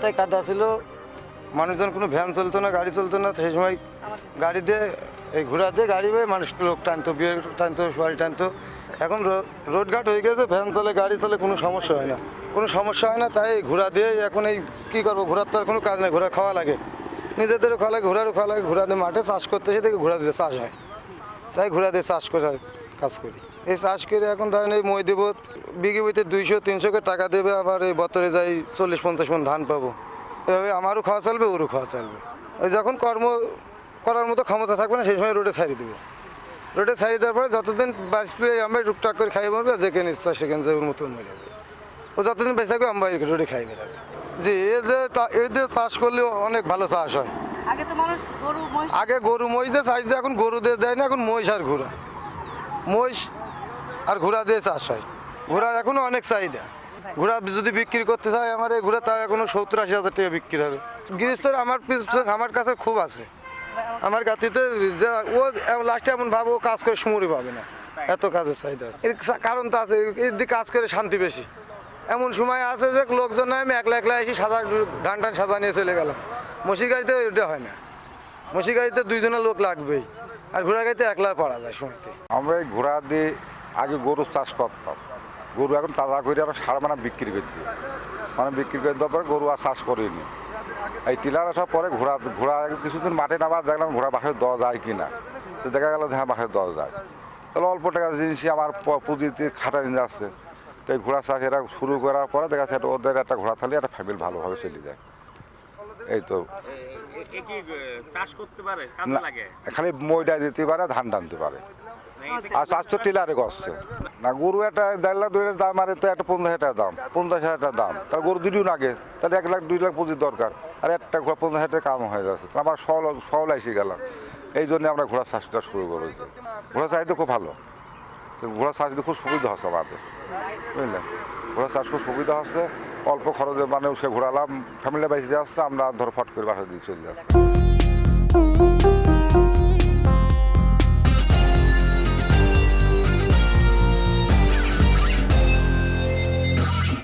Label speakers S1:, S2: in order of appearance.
S1: রাস্তায় কাদা ছিল, মানুষজন কোনো ভ্যান চলতো না, গাড়ি চলতো না। সেই সময় গাড়ি দিয়ে এই ঘোড়া দিয়ে গাড়ি বয়ে মানুষ লোক টানতো, বিয়ে টানতো, সোয়ারি টানতো। এখন রোডঘাট হয়ে গেছে, ভ্যান চলে, গাড়ি চলে, কোনো সমস্যা হয় না, কোনো সমস্যা হয় না। তাই ঘোড়া দিয়ে এখন এই কী করবো, ঘোড়ার তো আর কোনো কাজ নেই, ঘোড়া খাওয়া লাগে, নিজেদেরও খাওয়া লাগে, ঘোড়ারও খাওয়া লাগে। ঘোড়া দিয়ে মাঠে চাষ করতে এসে থেকে ঘোড়া দিয়ে চাষ হয়, তাই ঘোড়া দিয়ে চাষ করে কাজ করি। এই চাষ করে এখন ধরেন এই মই দেবো, বিঘে বইতে 200-300 করে টাকা দেবে, আবার এই বছরে যাই 40-50 মণ ধান পাবো। এভাবে আমারও খাওয়া চলবে, ওরও খাওয়া চলবে। ওই যখন কর্ম করার মতো ক্ষমতা থাকবে না, সেই সময় রোডে ছাড়িয়ে দেবো। রোডে ছাড়িয়ে দেওয়ার পরে যতদিন বাঁচবে আমরা টুকটাক করে খাই মরবে, যেখানে ইচ্ছা সেখানে যে ওর মতো মরে যাবে। ও যতদিন বেঁচে থাকবে আমরা রোডে খাই বেড়াবে। জি, এদের চাষ করলে অনেক ভালো চাষ হয়।
S2: আগে তো মানুষ গরু মহিষ
S1: আগে গরু মহিষ দিয়ে চাষ দিয়ে, এখন গরু দিয়ে দেয় না, এখন মহিষ আর ঘোড়া, মহিষ আর ঘোড়া দিয়ে চাষ হয়। ঘোড়ার এখনও অনেক চাহিদা। ঘোড়া যদি বিক্রি করতে চায় আমার এই ঘোড়া, তাও এখনও 70-80 হাজার টাকা বিক্রি হবে। গৃহস্থর আমার কাছে খুব আছে। আমার গাতিতে ও লাস্টে এমন ভাবো ও কাজ করে সমুরি পাবে না, এত কাজের চাহিদা আছে। এর কারণ তো আছে, এর দিকে কাজ করে শান্তি বেশি। এমন সময় আছে যে লোকজন আমি একলা একলা এসে সাদা ধান টান সাদা নিয়ে চলে গেলাম। মসির গাড়িতে ওইটা হয় না, মসির গাড়িতে 2জনের লোক লাগবেই, আর ঘোড়া গাড়িতে একলা পারা যায় সময়তে।
S3: আমরা এই ঘোড়া দিয়ে আগে গরু চাষ করতাম, গরু এখন তাজা করে আমরা সার বিক্রি করে দিই, বিক্রি করে দেওয়ার পরে গরু আর চাষ করিনি। এই টিলার আসার পরে ঘোড়া কিছুদিন মাঠে নামার দেখলাম ঘোড়া বাসায় দেওয়া যায় কি না, তো দেখা গেল হ্যাঁ বাসায় দেওয়া যায়। তাহলে অল্প টাকা জিনিসই আমার পুঁজিতে খাটা নিয়ে যাচ্ছে। তো এই ঘোড়া চাষ এরা শুরু করার পরে দেখা যাচ্ছে ওদের একটা ঘোড়া থাকলে একটা ফ্যামিলি ভালোভাবে চলে যায়। এই তো
S4: চাষ করতে পারে, কাজে
S3: না,
S4: লাগে।
S3: খালি মইটা দিতে পারে, ধান টানতে পারে, আর 400 টিলারে করছে না। গরু একটা 1.5 লাখ 2 লাখ দাম, আর তো একটা 50,000 টাকা দাম, 50,000 টাকা দাম। তার গরু দুটিও লাগে, তাহলে 1 লাখ 2 লাখ পুঁজির দরকার, আর একটা ঘোড়া 50,000 টাকা কাম হয়ে যাচ্ছে। তো আমার সহল এসে গেলাম, এই জন্য আমরা ঘোড়া চাষটা শুরু করেছি। ঘোড়া চাষ খুব ভালো, তো ঘোড়া চাষ খুব সুবিধা হচ্ছে আমাদের, বুঝলেন। ঘোড়া চাষ খুব সুবিধা হচ্ছে, অল্প খরচে সে ঘোরালাম, ফ্যামিলি বেঁচে যাচ্ছে, আমরা ধরো ফট করে বাসা দিয়ে চলে যাচ্ছি।